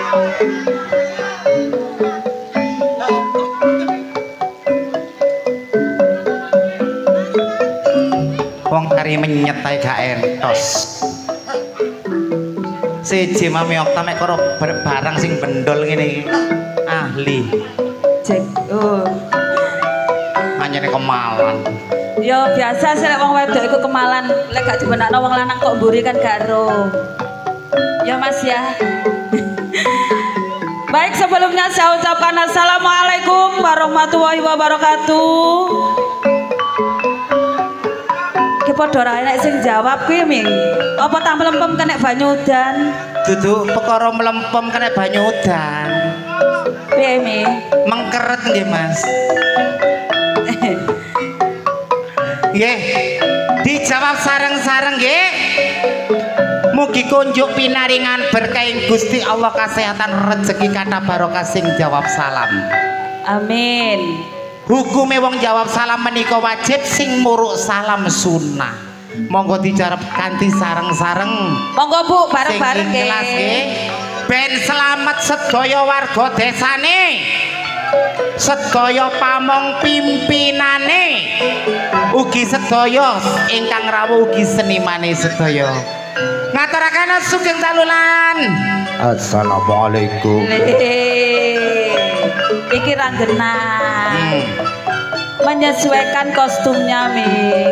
Wong kari menyet ae gak entos. Siji Mami Okta mek karo barang sing bendol ngene iki. Ahli. Cek. Oh. Anyane kemalan. Ya biasa sih lek wong wedok iku kemalan, lek gak dibenakno wong lanang kok mburi kan gak ero. Ya Mas ya. Baik, sebelumnya saya ucapkan assalamualaikum warahmatullahi wabarakatuh. Ki padha ra enek sing jawab kuwi Ming. Apa tak melempem kena banyu udan? Dudu perkara melempem kena banyu udan. Piye Mi? Mengkeret nggih Mas. Nggih. Dijawab sareng-sareng nggih. Mugi kunjuk pinaringan berkahing Gusti Allah kesehatan rezeki kata barokah sing jawab salam. Amin. Hukume wong jawab salam menika wajib, sing muruk salam sunnah. Monggo dijarep kanthi sareng-sareng. Monggo Bu, bareng-bareng nggih. Ben selamat sedaya warga desane. Sedaya pamong pimpinane. Ugi sedaya ingkang rawuh ugi senimane sedaya. Ngaturaken sugeng dalulan. Assalamualaikum. Iki ra genah. Menyesuaikan kostumnya Mi.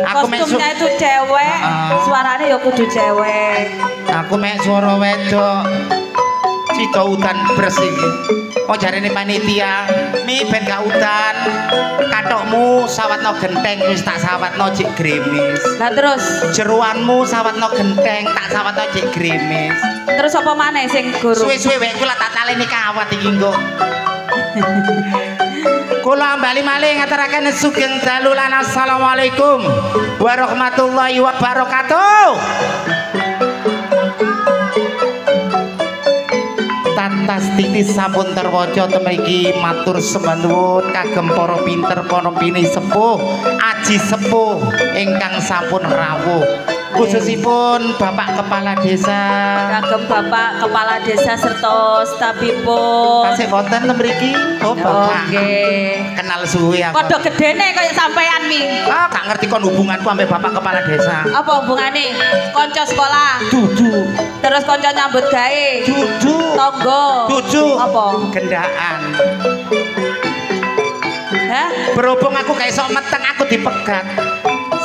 Kostumnya itu cewek, suaranya ya kudu cewek. Aku mek suara wedok. Sida udan bersih. Oh jarene panitia, Mi ben gak udan. Kathokmu sawatno genteng wis tak sawatno jek grimis. Lah terus jeruanmu sawatno genteng tak sawatno jek grimis. Terus apa maneh sing guru? Suwe-suwe wek kula tak taleni kawat iki engko. Kula bali malih ngaturaken sugeng dalulan assalamualaikum warahmatullahi wabarakatuh. Tantas titis sampun terwaca temriki matur sembah nuwun kagem para pinter para pini sepuh aji sepuh ingkang sampun rawuh. Khususipun Bapak Kepala Desa kagem Bapak Kepala Desa serta stafipun. Kasih wonten mriki. Oh, Bapak. Oke. Kenal suwe aku. Padha gedene kaya sampean Mi. Ah, gak ngerti kon hubunganku ambek Bapak Kepala Desa. Apa hubungane? Kanca sekolah. Dudu. Terus kanca nyambut gawe. Dudu. Tonggo. Dudu. Apa? Gendaan. Hah? Berhubung aku gak iso meteng aku dipegat.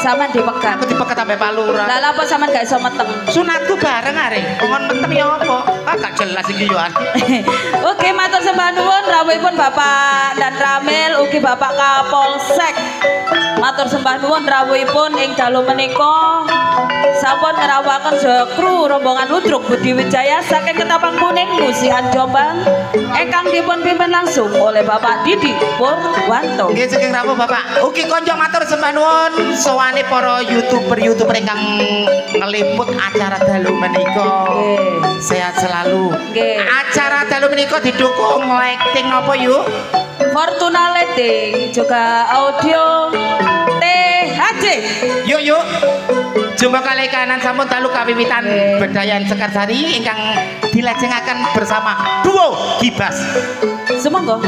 Sama dipegat. Aku dipegat sampai Palura. Lah apa sampean gak iso meteng? Sunatku bareng are. Ngon meteng ya apa? Ah gak jelas iki yo. Oke, matur sembah nuwun rawuhipun Bapak dan Ramil ugi Bapak Kapolsek. Matur sembah nuwun rawuhipun ing dalu menika sampun ngrawuhaken kru rombongan Ludruk Budi Wijaya saking Ketapang Kuning Musian Jombang ingkang dipun pimpin langsung oleh Bapak Didi Purwanto. Nggih saking rawuh Bapak. Ugi kanca matur sembah nuwun sowane para YouTuber ingkang ngeliput acara dalu menika. Sehat selalu. Nggih. Acara dalu menika didukung lighting napa yuk? Fortuna Lighting juga audio THJ. Yuk. Jumpa kali kanan sampun dalu kawiwitan Bedayan Sekarsari ingkang dilajengaken bersama duo Gibas. Sumangga.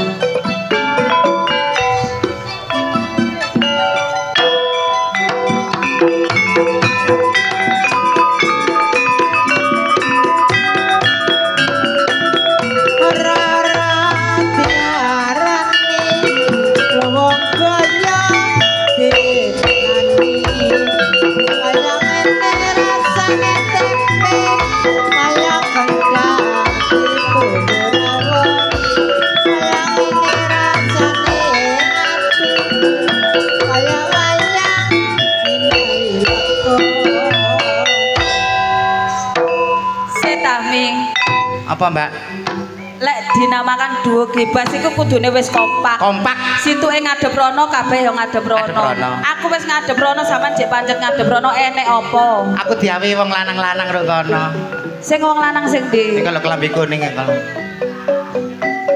Apa Mbak? Lek dinamakan duo Gibas iku kudune wis kompak. Kompak. Situke ngadep rono kabeh yo ngadep rono. Aku wis ngadep rono sampean jek pancet ngadep rono enek apa? Aku diawi wong lanang-lanang ro kono. Sing wong lanang sing ndi? Iki lho kelambi kuning ya kalau.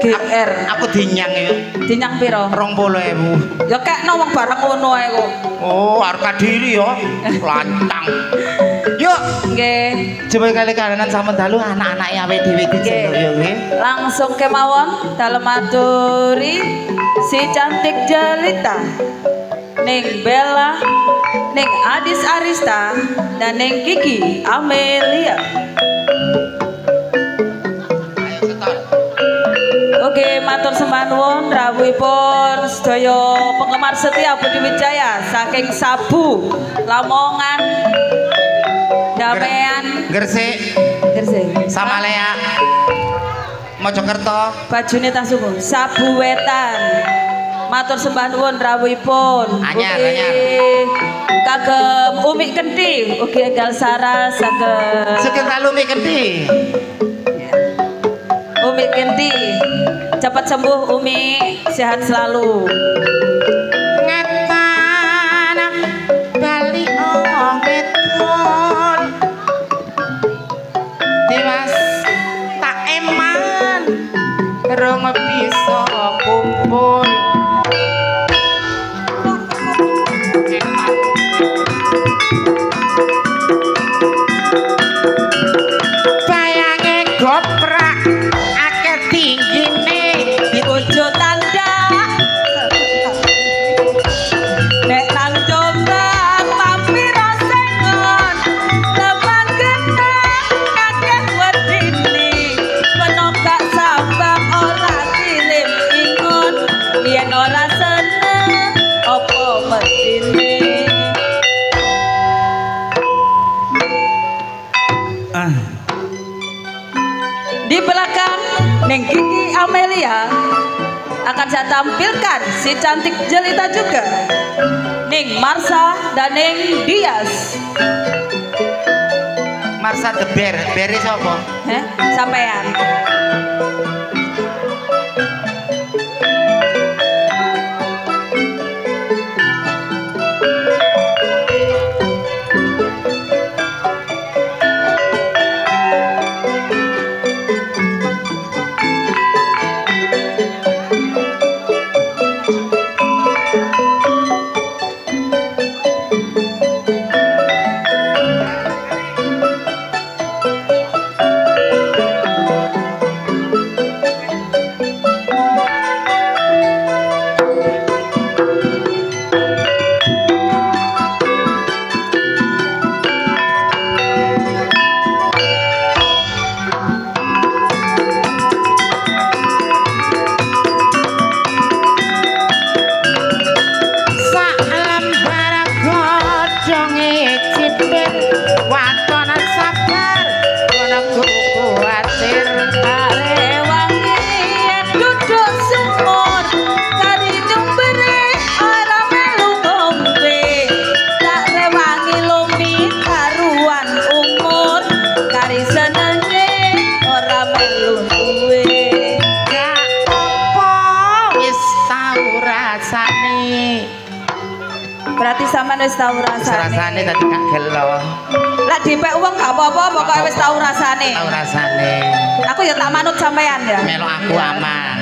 GR. Aku dinyang ya. Dinyang piro? 20.000. Ya kekno wong bareng ngono ae kok. Oh, harga diri ya. Lantang. Yuk, Nggih. Coba kali karenan sampun dalu anak-anak awake dhewe diceluk ya nggih. Langsung kemawon dalem aturi si cantik jelita ning Bella ning Adis Arista dan ning Kiki Amelia. Oke, matur sembah nuwun rawuhipun sedaya penggemar setia Budi Wijaya saking Sabu, Lamongan, Damean, Gresik, Samalaya, Mojokerto, bajune tas suku, Sabu Wetan. Matur sembah nuwun rawuhipun. Anyar. Kagem Umi Kenti, ugi enggal saras saged. Sugeng dalu Umi Kenti. Umi Kenti, cepat sembuh Umi, sehat selalu. Ngetanak bali ngedon. Dimas tak eman rong bisa kumpul. Bayange goprak akeh tinggine Di ojo tanda nek nang jombang mampir sengon lemang gendang kakek wedine penogak sambang ora kirim ingon yen ora seneng opo mestine. Di belakang Neng Kiki Amelia akan saya tampilkan si cantik jelita juga Neng Marsha dan Neng Dias. Marsha the Bear, Bear sapa? Sampean. Berarti sampean wis tau rasane. Rasane tadi gak gelo. Lah dipek wong gak apa-apa, pokoke wis tau rasane. Tau rasane. Aku ya tak manut sampean ya. Melok aku aman.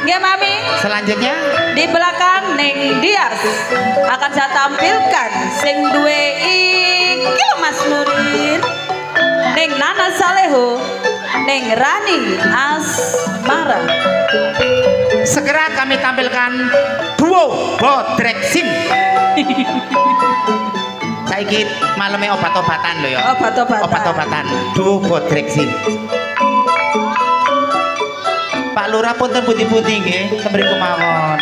Nggih Mami. Selanjutnya di belakang Neng Dias akan saya tampilkan sing duwe iki lho Mas Nurin. Neng Nana Saleho, Neng Rani Asmara. Segera kami tampilkan duo Bodreksin. Saiki malamnya obat-obatan lho ya. Obat-obatan. Duo Bodreksin. Pak Lurah punten pundi-pundi nggih, temriku mawon.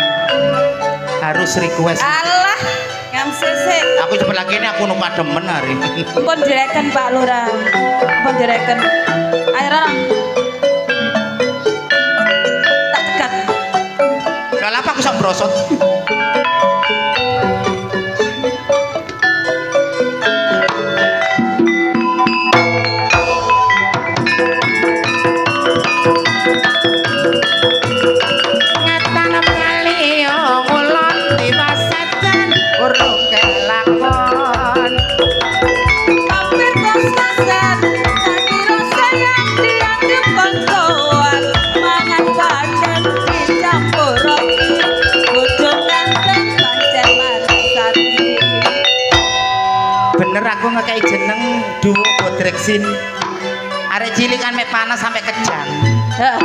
Harus request. Alah, ngam sisik. Aku cepet lagi ini aku numpak demen hari. Pun direken Pak Lurah. Pun direken. Ayo Rang. Tak cekat. Kalau apa aku sok brosot. ngekei jeneng Duo Bodreksin. Arek cilik kan mek panas sampai kejang. Heeh.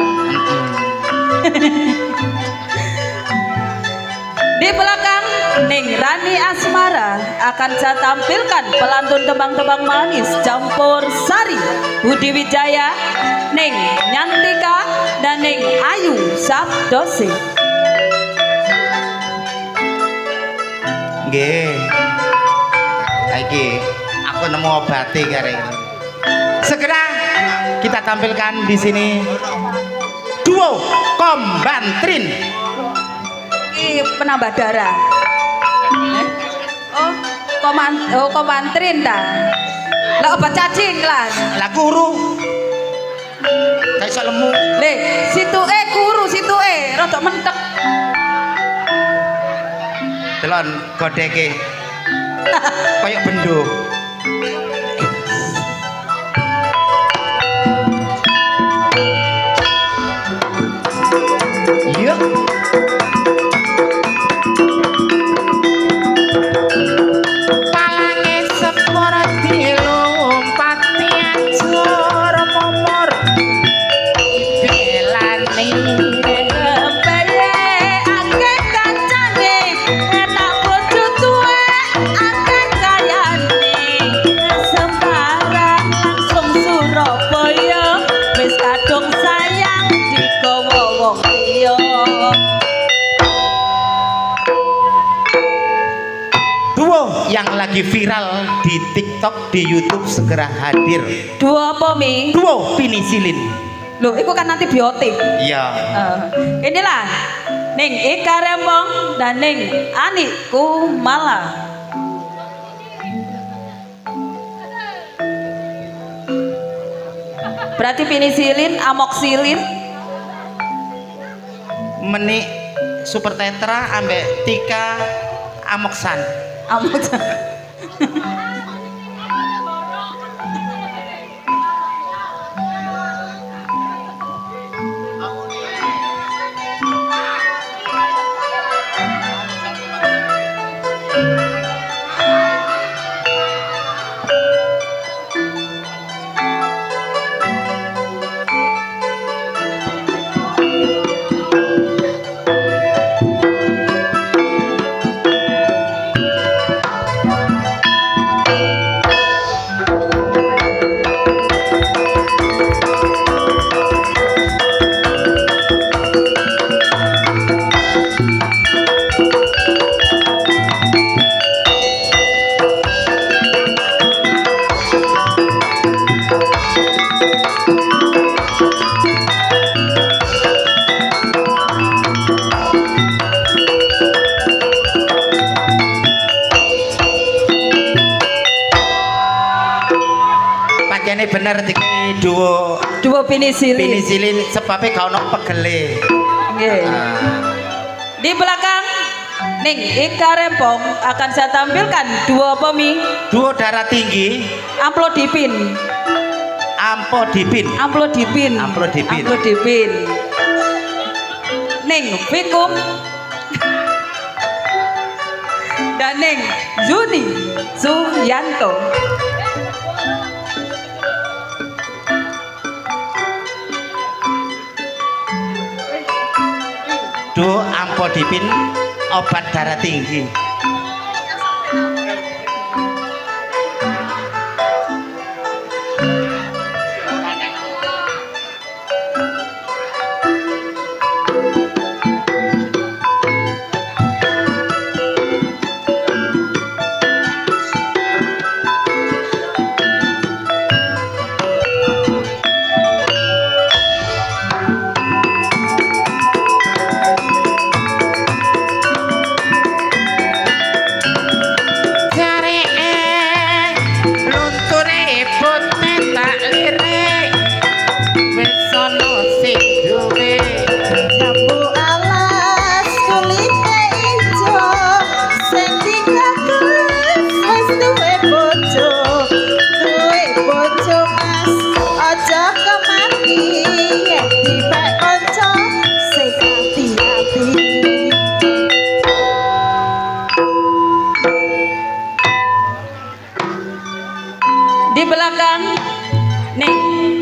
Di belakang Ning Rani Asmara akan saya tampilkan pelantun tembang-tembang manis campur sari Budi Wijaya, Ning Nyantika dan Ning Ayu Sabdosi. Nggih. Saiki aku nemu obate kare. Segera kita tampilkan di sini Duo Kombantrin. Ini penambah darah. Komantrin dah. Lah obat cacing lah. Lah kuru. Kayak iso lemu. Le, situe kuru situe rada mentek. Delon godeke. Kayak bendo. Iya. Yang lagi viral di TikTok, di YouTube segera hadir. Duo apa Mi? Duo penisilin. Loh, itu kan antibiotik. Iya. Inilah Ning Ika Rempong dan Ning Ani Kumala. Berarti penisilin, amoksilin, menik super tetra ambek tika amoksan. amoksan. Ini bener iki duo penisilin sebabnya gak ono pegele. Nggih. Di belakang Ning Ika Rempong akan saya tampilkan duo apa Mi? Duo darah tinggi Amplodipin. Amplodipin. Ning Fikum dan Ning Zuni Suyanto. Duo Amplodipin obat darah tinggi.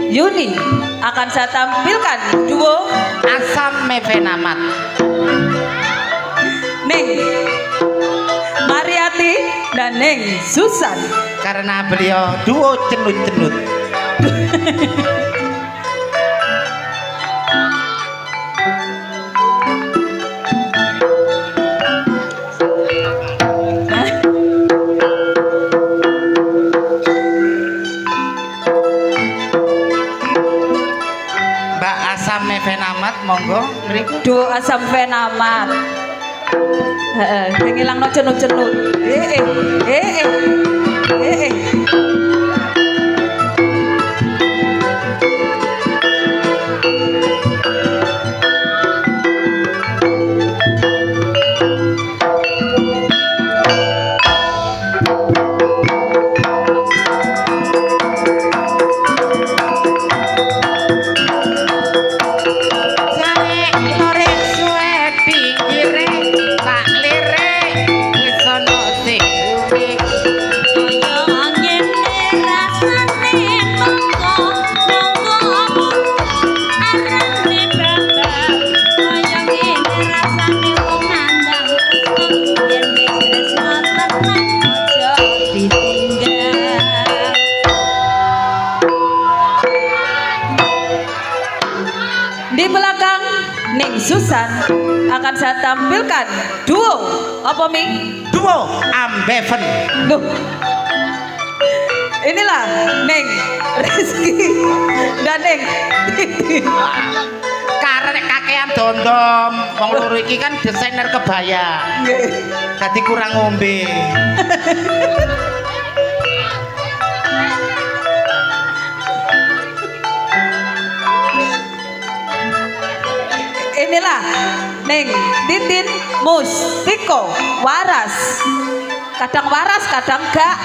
Yuni akan saya tampilkan duo Asam Mefenamat. Neng Mariati dan Neng Susan. Karena beliau duo cenut-cenut. Mbak Asam Mefenamat monggo mriku. Duo Asam Fenamat. Ngilang no cenut-cenut. Di belakang Neng Susan akan saya tampilkan duo apa Mi? Duo Ambeven. Duh. Inilah Neng Rizky dan Neng Karena kakean dondom, wong loro iki kan desainer kebaya. Dadi kurang ngombe. Inilah Neng Titin Mus Tiko Waras. Kadang waras, kadang gak.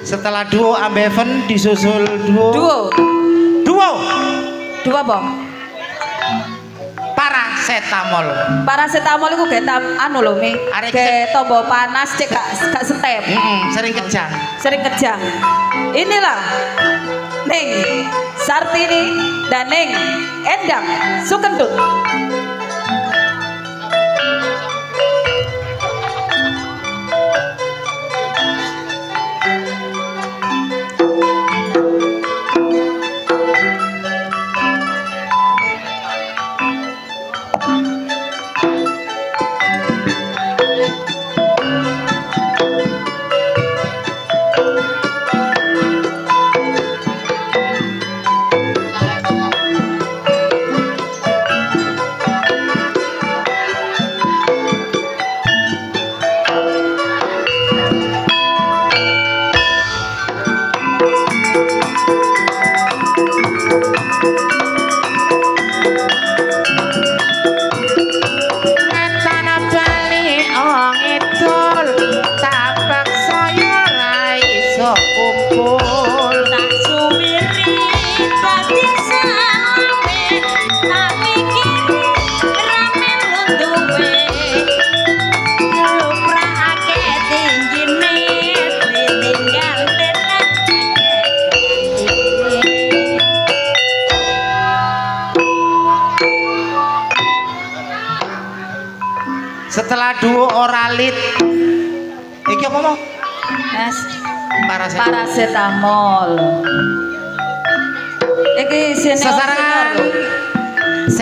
Setelah duo Ambeven disusul duo apa? Paracetamol. Paracetamol itu kayak anu loh Mi, kayak tombol panas cek gak step. Sering kejang. Sering kejang. Inilah Neng Sartini dan Neng Endang Sukendut. Setelah duo Oralit, iki apa mau? Paracetamol. Iki senior. Sesarengan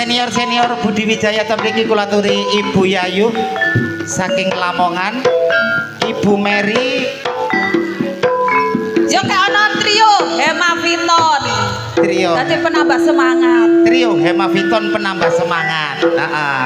senior Budi Wijaya mriki kula aturi Ibu Yayu saking Lamongan, Ibu Mary. Yo kayak ana trio Hemaviton. Trio. Dadi penambah semangat. Trio Hemaviton penambah semangat. Heeh.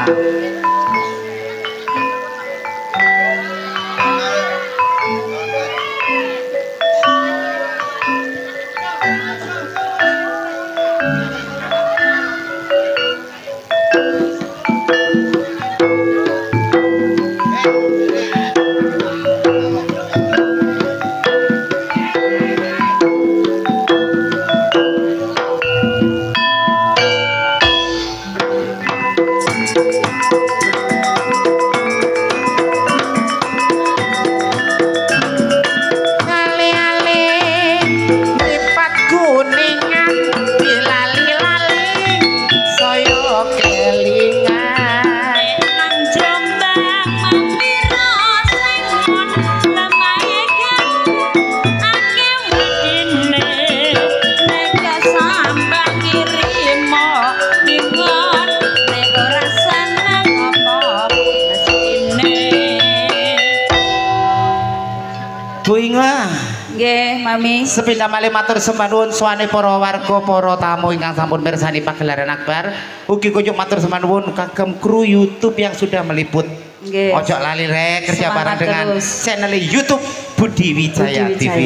Nggih, Mami. Sepindah malih matur sembah nuwun suwane para warga, para tamu ingkang sampun mirsani pagelaran akbar. Ugi kunjuk matur sembah nuwun kagem kru YouTube yang sudah meliput. Nggih. Ojo lali rek kerja bareng dengan channel YouTube Budi Wijaya TV.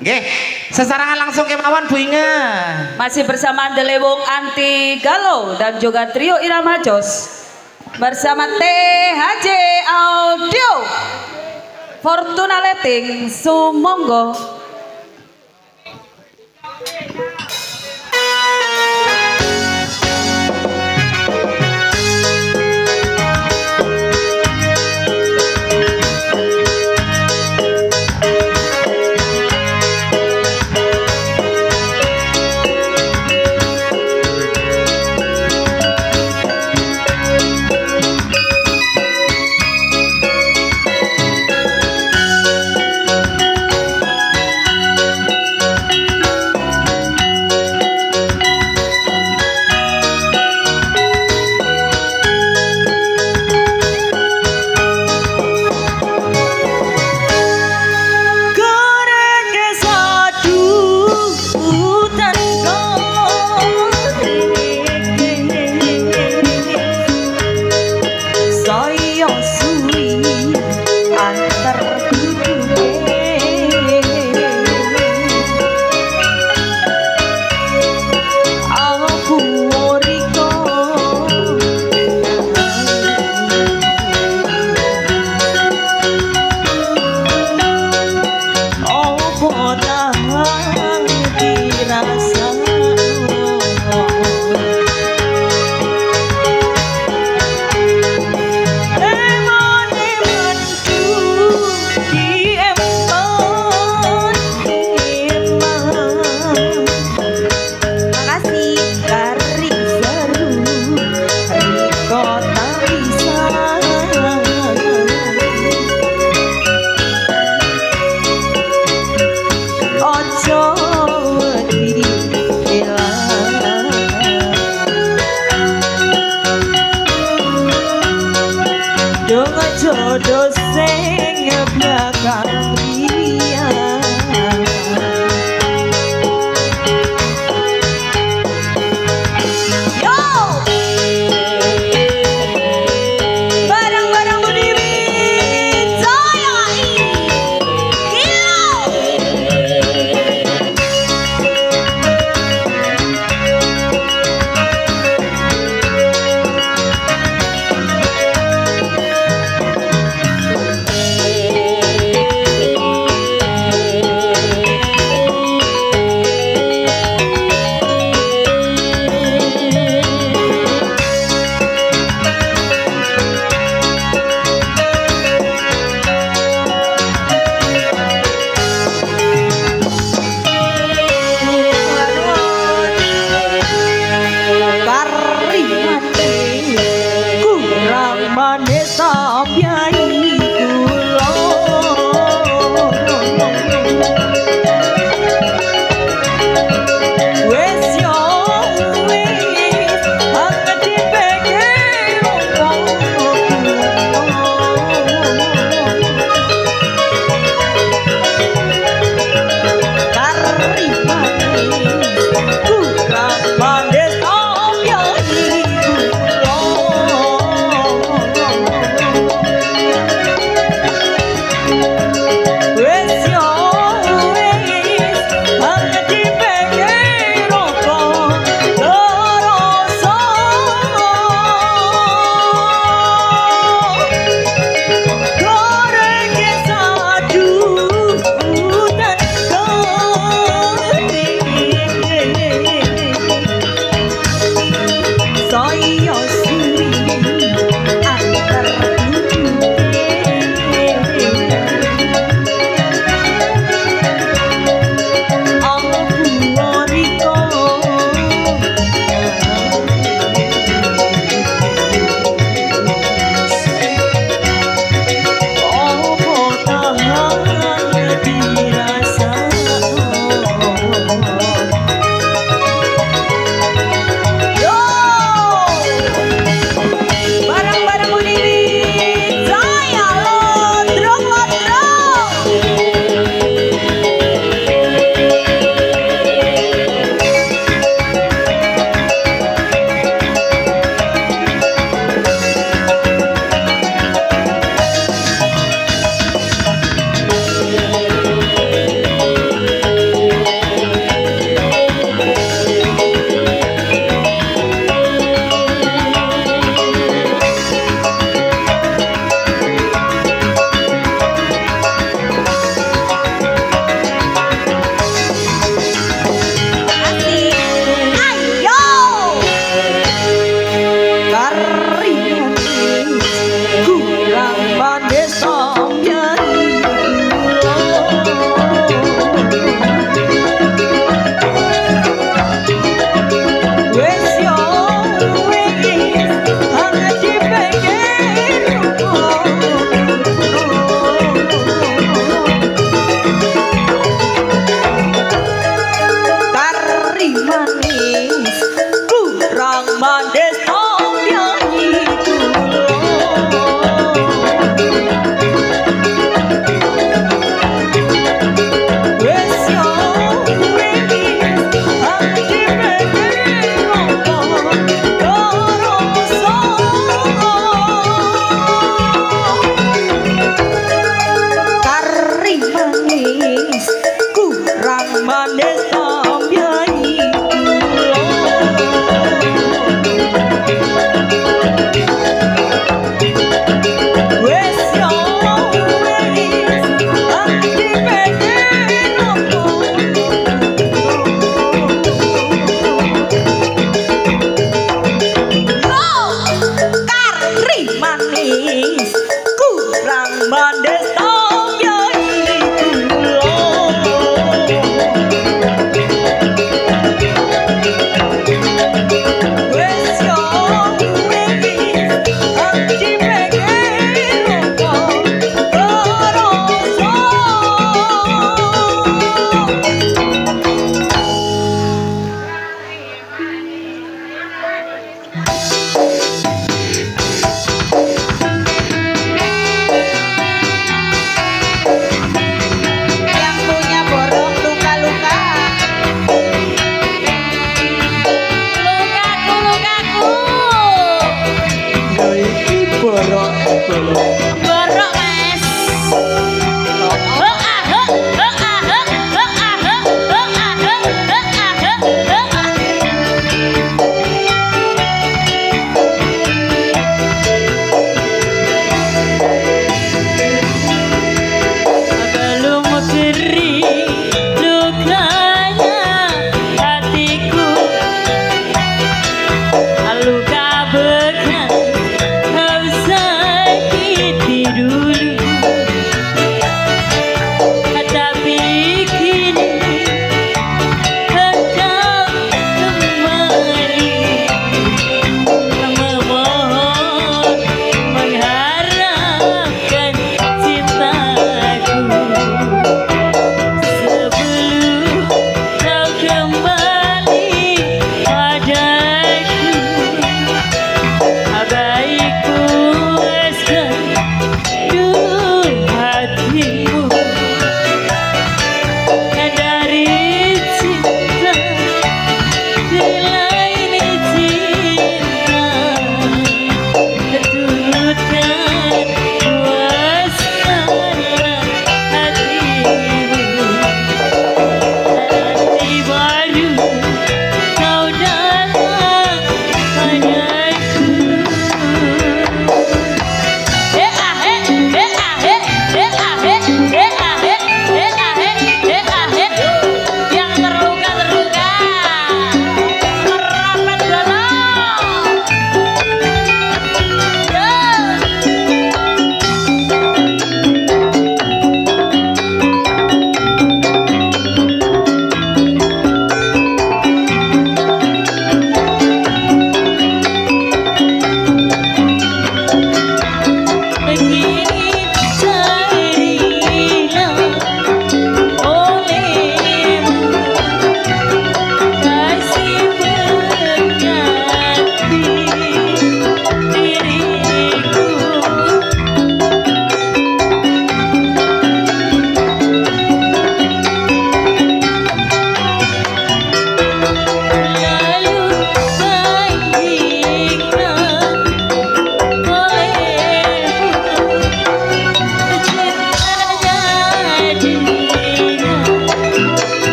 Nggih. Sesarangan langsung kemawon Bu Inge. Masih bersama Delewung Anti Galuh dan juga trio Irama Jos bersama THJ Audio. Fortuna Leting Sumonggo. Jodoh sing belakang dia. Yo, barang-barang Budi Wijaya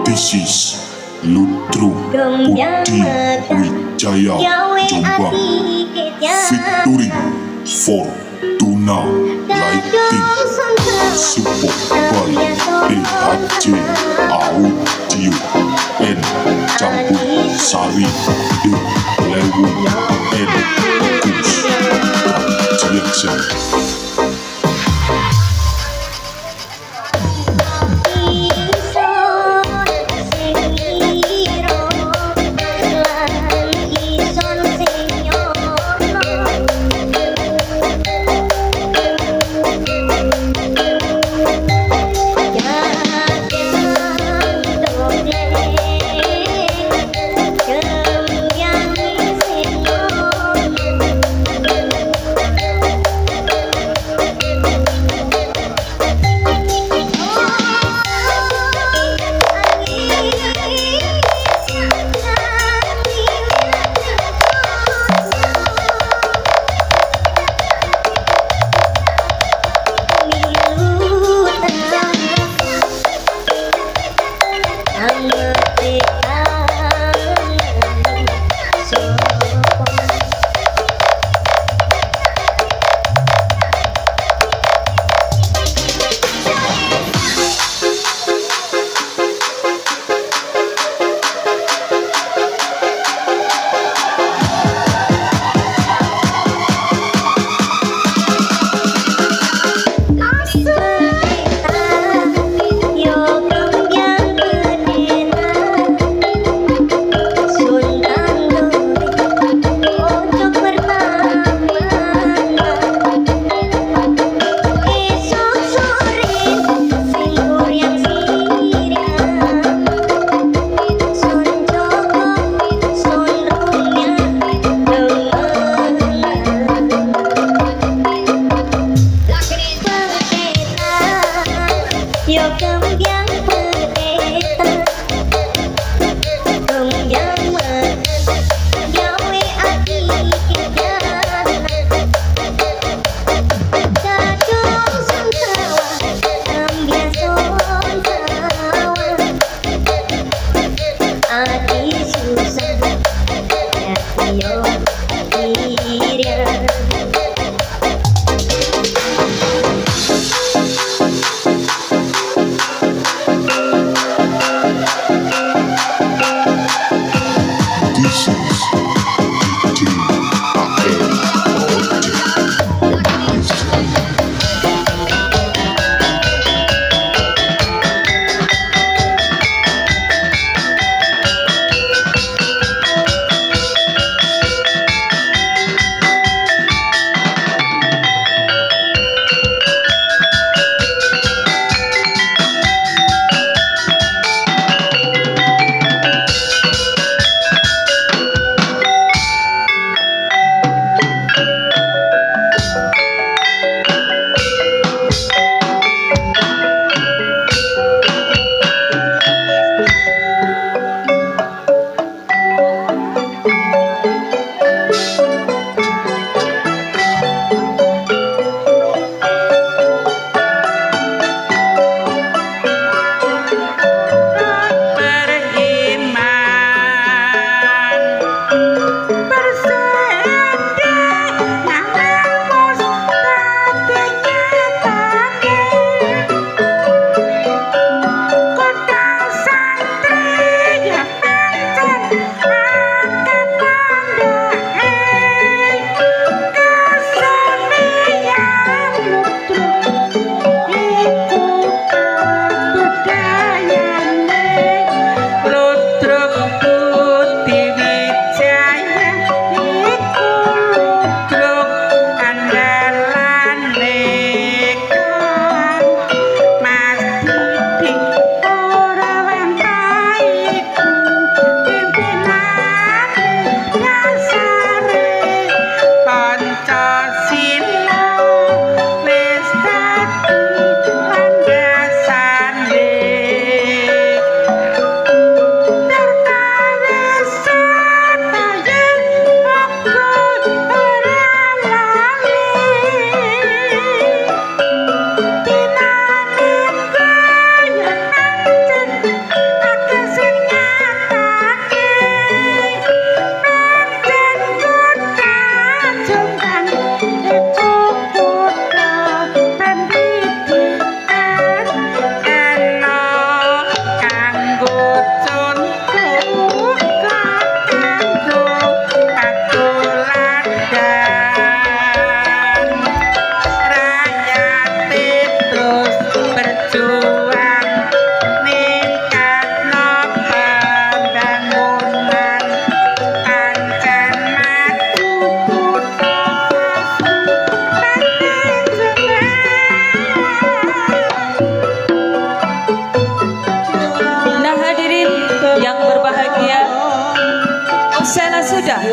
This is Ludro Budi Wijaya Jombang featuring Fortuna Lighting, support by PHJ Audio and Campur Sari de Lewu and Gus Jackson.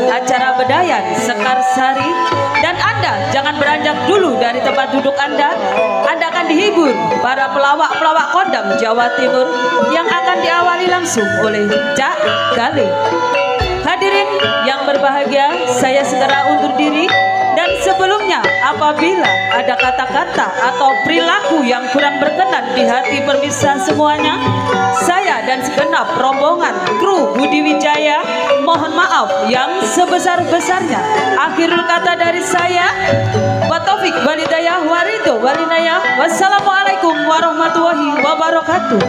acara Bedayan Sekarsari. Dan Anda jangan beranjak dulu dari tempat duduk Anda. Anda akan dihibur para pelawak-pelawak kondang Jawa Timur yang akan diawali langsung oleh Cak Gale. Hadirin yang berbahagia, saya segera undur diri. Dan sebelumnya, apabila ada kata-kata atau perilaku yang kurang berkenan di hati pemirsa semuanya, saya dan segenap rombongan kru Budi Wijaya mohon maaf yang sebesar-besarnya. Akhirul kata dari saya, wa taufik walhidayah waridho walinayah. Wassalamualaikum warahmatullahi wabarakatuh.